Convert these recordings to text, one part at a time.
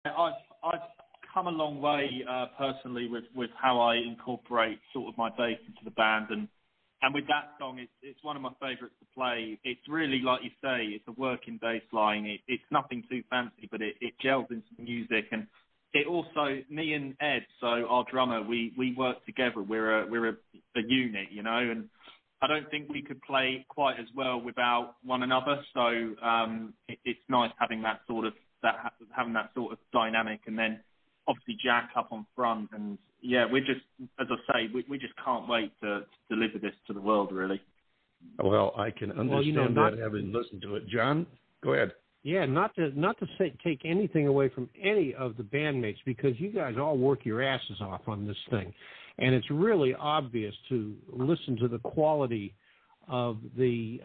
I've come a long way personally with how I incorporate sort of my bass into the band, and with that song, it's one of my favourites to play. It's really, like you say, it's a working bass line. It's nothing too fancy, but it gels into the music, and it also, me and Ed, so our drummer, we work together. We're a unit, you know, and I don't think we could play quite as well without one another. So it's nice having that sort of dynamic, and then obviously Jack up on front, and yeah, we're just, as I say, we just can't wait to deliver this to the world, really. Well, I can understand that having listened to it. John, go ahead. Yeah, not to take anything away from any of the bandmates, because you guys all work your asses off on this thing, and it's really obvious to listen to the quality of the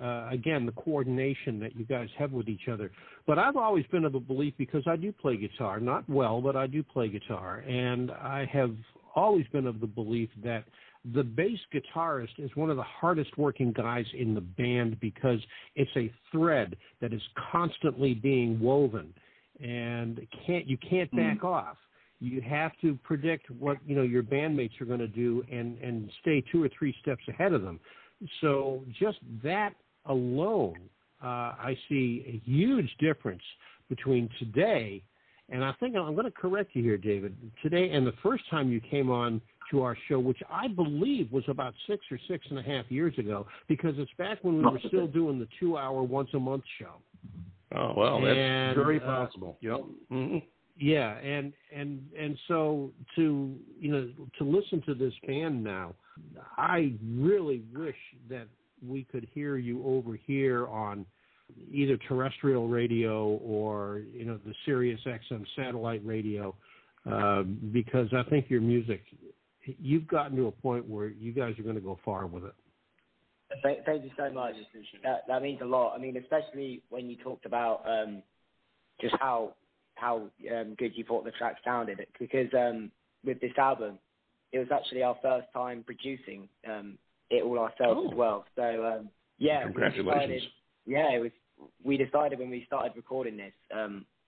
coordination that you guys have with each other. But I've always been of the belief, because I do play guitar, not well, but I do play guitar, and I have always been of the belief that the bass guitarist is one of the hardest working guys in the band, because it's a thread that is constantly being woven, and you can't back off. You have to predict what your bandmates are going to do and stay 2 or 3 steps ahead of them. So just that alone, I see a huge difference between today, and I think I'm going to correct you here, David, today and the first time you came on to our show, which I believe was about 6 or 6.5 years ago, because it's back when we were still doing the 2-hour once-a-month show. Oh, well, that's very possible. Yep. Mm-hmm. Yeah, and so to listen to this band now, I really wish that we could hear you over here on either terrestrial radio or the Sirius XM satellite radio, because I think your music, you've gotten to a point where you guys are going to go far with it. Thank you so much. That means a lot. I mean, especially when you talked about just how good you thought the track sounded, because with this album, it was actually our first time producing it all ourselves as well. So congratulations. We decided when we started recording this,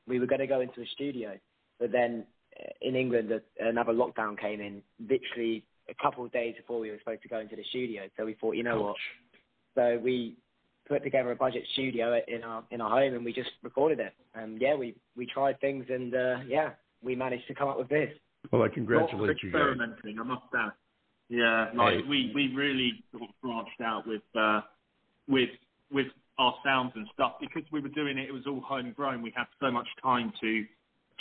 we were going to go into a studio, but then in England another lockdown came in literally a couple of days before we were supposed to go into the studio. So we thought, what? So we put together a budget studio in our home, and we just recorded it. And we tried things, and we managed to come up with this. Well, I congratulate you guys. Experimenting, I must say. Yeah, we really sort of branched out with our sounds and stuff, because we were doing it. It was all homegrown. We had so much time to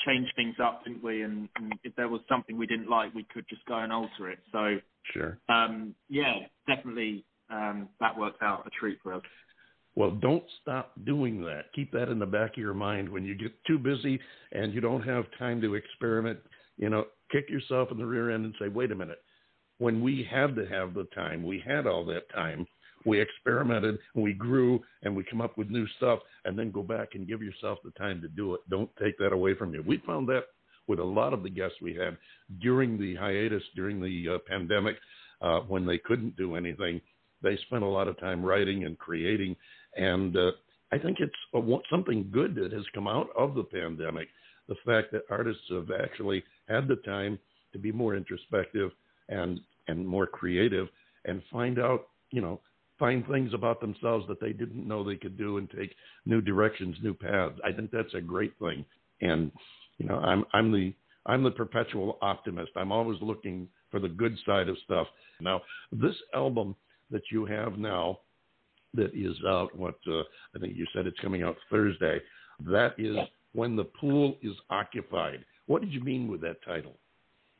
change things up, didn't we? And if there was something we didn't like, we could just go and alter it. So sure. Definitely, that worked out a treat for us. Well, don't stop doing that. Keep that in the back of your mind. When you get too busy and you don't have time to experiment, kick yourself in the rear end and say, wait a minute. When we had to have the time, we had all that time. We experimented, and we grew, and we come up with new stuff, and then go back and give yourself the time to do it. Don't take that away from you. We found that with a lot of the guests we had during the hiatus, during the pandemic, when they couldn't do anything. They spent a lot of time writing and creating, and I think it's something good that has come out of the pandemic, the fact that artists have actually had the time to be more introspective and more creative and find things about themselves that they didn't know they could do, and take new directions, new paths. I think that's a great thing. And, I'm the perpetual optimist. I'm always looking for the good side of stuff. Now, this album that you have now that is out, I think you said it's coming out Thursday, that is When the Pool is Occupied. What did you mean with that title?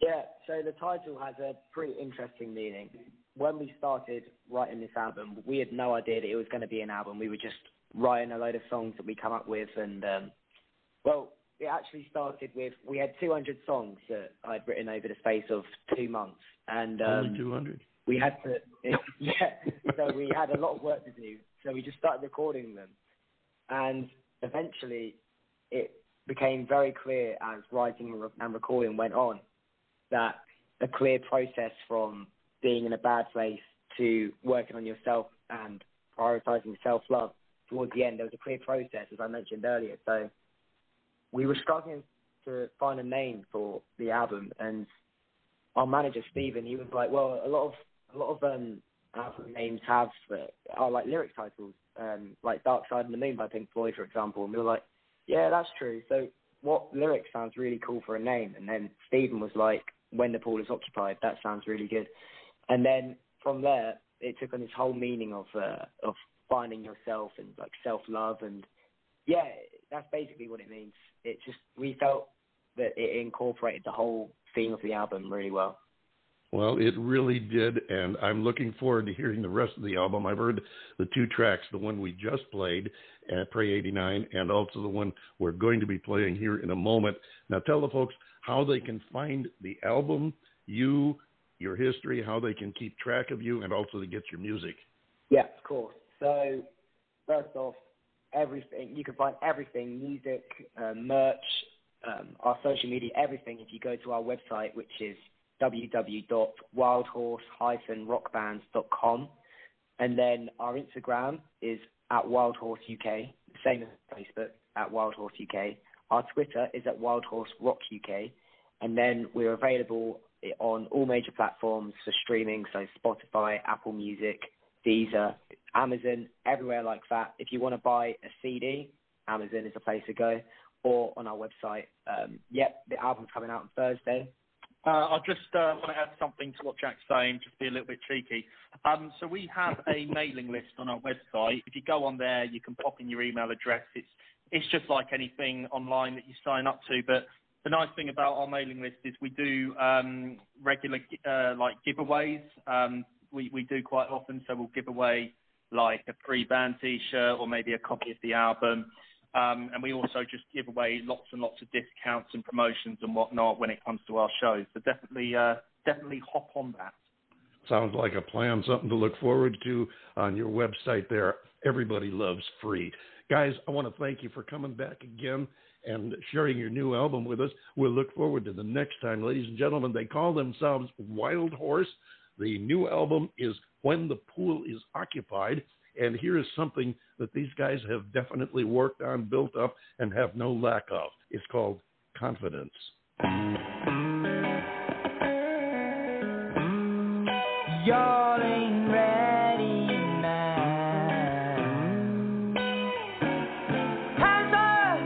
Yeah, so the title has a pretty interesting meaning. When we started writing this album, we had no idea that it was going to be an album. We were just writing a load of songs that we come up with, and it actually started with, we had 200 songs that I'd written over the space of 2 months, and only 200. We had to, so we had a lot of work to do. So we just started recording them, and eventually it became very clear as writing and recording went on that a clear process from being in a bad place to working on yourself and prioritizing self-love towards the end. There was a clear process, as I mentioned earlier. So we were struggling to find a name for the album, and our manager Stephen, he was like, well, a lot of album names are like lyric titles, like Dark Side of the Moon by Pink Floyd, for example. And we were like, yeah, that's true. So what lyric sounds really cool for a name? And then Stephen was like, When the Pool is Occupied. That sounds really good. And then from there, it took on this whole meaning of finding yourself and like self-love. And yeah, that's basically what it means. It just, we felt that it incorporated the whole theme of the album really well. Well, it really did, and I'm looking forward to hearing the rest of the album. I've heard the 2 tracks, the one we just played at Pray 89, and also the one we're going to be playing here in a moment. Now, tell the folks how they can find the album, you, your history, how they can keep track of you, and also to get your music. Yeah, of course. So, first off, everything, you can find everything, music, merch, our social media, everything, if you go to our website, which is www.wildhorse-rockbands.com. And then our Instagram is @WildHorseUK, same as Facebook, @WildHorseUK. Our Twitter is @WildHorseRockUK. And then we're available on all major platforms for streaming, so Spotify, Apple Music, Deezer, Amazon, everywhere like that. If you want to buy a CD, Amazon is the place to go, or on our website. The album's coming out on Thursday. I just want to add something to what Jack's saying, just be a little bit cheeky. So we have a mailing list on our website. If you go on there, you can pop in your email address. It's just like anything online that you sign up to. But the nice thing about our mailing list is we do regular like giveaways. We do quite often, so we'll give away like a free band T-shirt or maybe a copy of the album. And we also just give away lots and lots of discounts and promotions and whatnot when it comes to our shows. So definitely hop on that. Sounds like a plan, something to look forward to on your website there. Everybody loves free. Guys, I want to thank you for coming back again and sharing your new album with us. We'll look forward to the next time. Ladies and gentlemen, they call themselves Wild Horse. The new album is When the Pool is Occupied. And here is something that these guys have definitely worked on, built up, and have no lack of. It's called Confidence. Y'all ain't ready now. Hands up!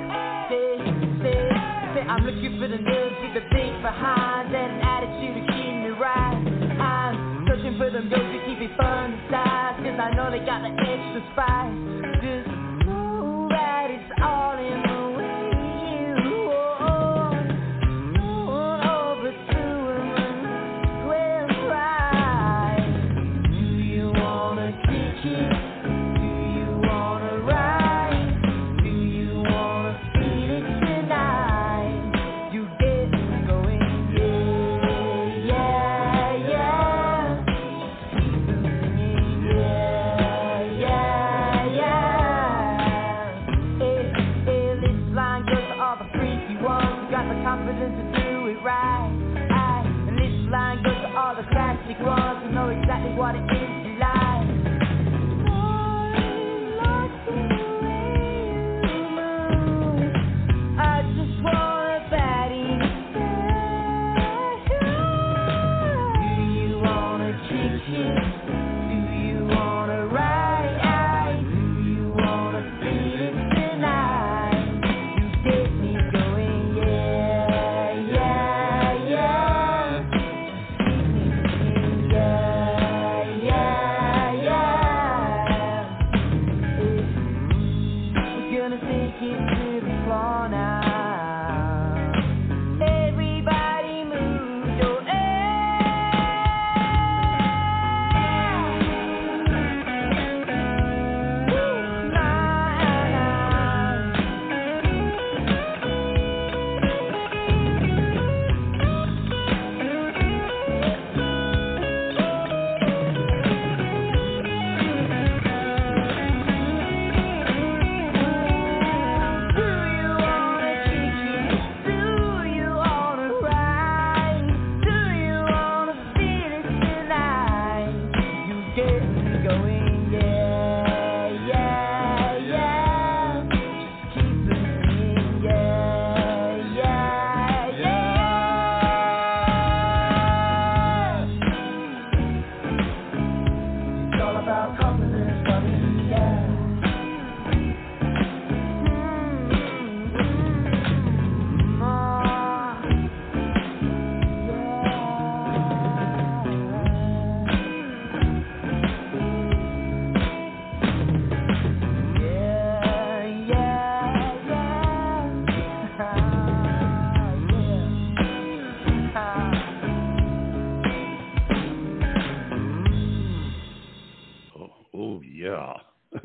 Say, I'm looking for the nerves with the beat behind and an attitude to keep me right. I'm searching for them girls to keep it fun inside, 'cause I know they got the extra spice. Just know that it's all in the way you are. Going over to them and well right. Do you wanna kick it? Do you wanna ride? Do you wanna feel it tonight? You get me going, yeah, yeah, yeah. Keep them singing, yeah, yeah, yeah. This line goes to all the freaky ones who got the confidence to do it right. And this line goes to all the classic ones who know exactly what it is to lie. I just want a baddie. Do you wanna kick it? Do you wanna ride? Do you wanna feel it tonight? You get me going, yeah, yeah, yeah. Keep me singing, yeah, yeah,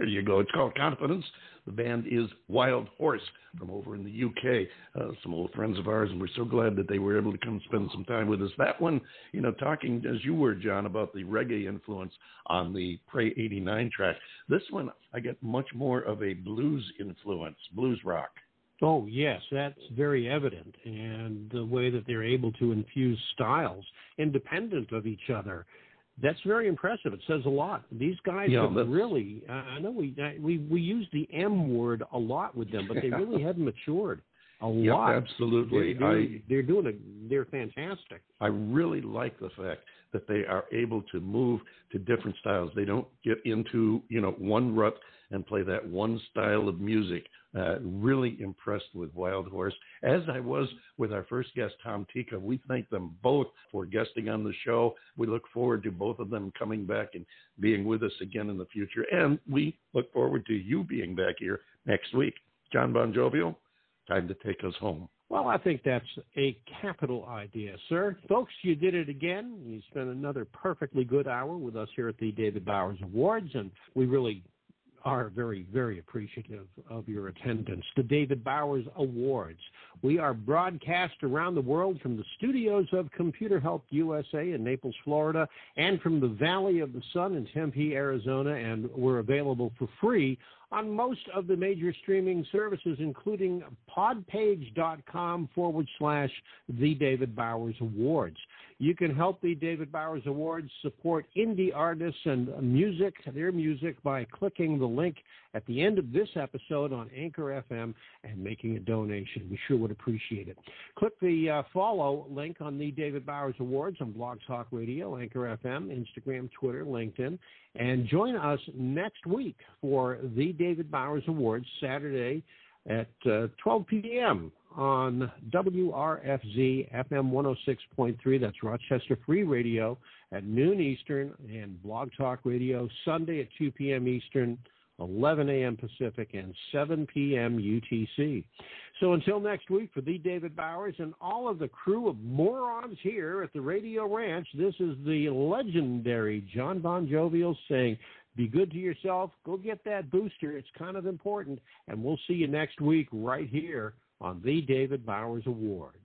There you go. It's called Confidence. The band is Wild Horse from over in the UK, some old friends of ours, and we're so glad that they were able to come spend some time with us. That one, talking as you were, John, about the reggae influence on the Pray 89 track. This one, I get much more of a blues influence, blues rock. Oh, yes, that's very evident. And the way that they're able to infuse styles independent of each other, that's very impressive. It says a lot. These guys have really, I know we use the M word a lot with them, but they really have matured a lot. Absolutely. They're fantastic. I really like the fact that they are able to move to different styles. They don't get into, one rut and play that one style of music. Really impressed with Wild Horse, as I was with our first guest, Tom Tikka. We thank them both for guesting on the show. We look forward to both of them coming back and being with us again in the future. And we look forward to you being back here next week. Jon BonJovial, time to take us home. Well, I think that's a capital idea, sir. Folks, you did it again. You spent another perfectly good hour with us here at the David Bowers Awards, and we really are very, very appreciative of your attendance. The David Bowers Awards. We are broadcast around the world from the studios of Computer Help USA in Naples, Florida, and from the Valley of the Sun in Tempe, Arizona, and we're available for free on most of the major streaming services, including podpage.com/The David Bowers Awards. You can help the David Bowers Awards support indie artists and their music, by clicking the link at the end of this episode on Anchor FM and making a donation. We sure would appreciate it. Click the follow link on the David Bowers Awards on Blog Talk Radio, Anchor FM, Instagram, Twitter, LinkedIn, and join us next week for the David Bowers Awards, Saturday at 12 p.m. on WRFZ FM 106.3. That's Rochester Free Radio at noon Eastern, and Blog Talk Radio Sunday at 2 p.m. Eastern, 11 a.m. Pacific, and 7 p.m. UTC. So until next week, for the David Bowers and all of the crew of morons here at the Radio Ranch, this is the legendary Jon BonJovial saying, be good to yourself. Go get that booster. It's kind of important. And we'll see you next week right here on the David Bowers Awards.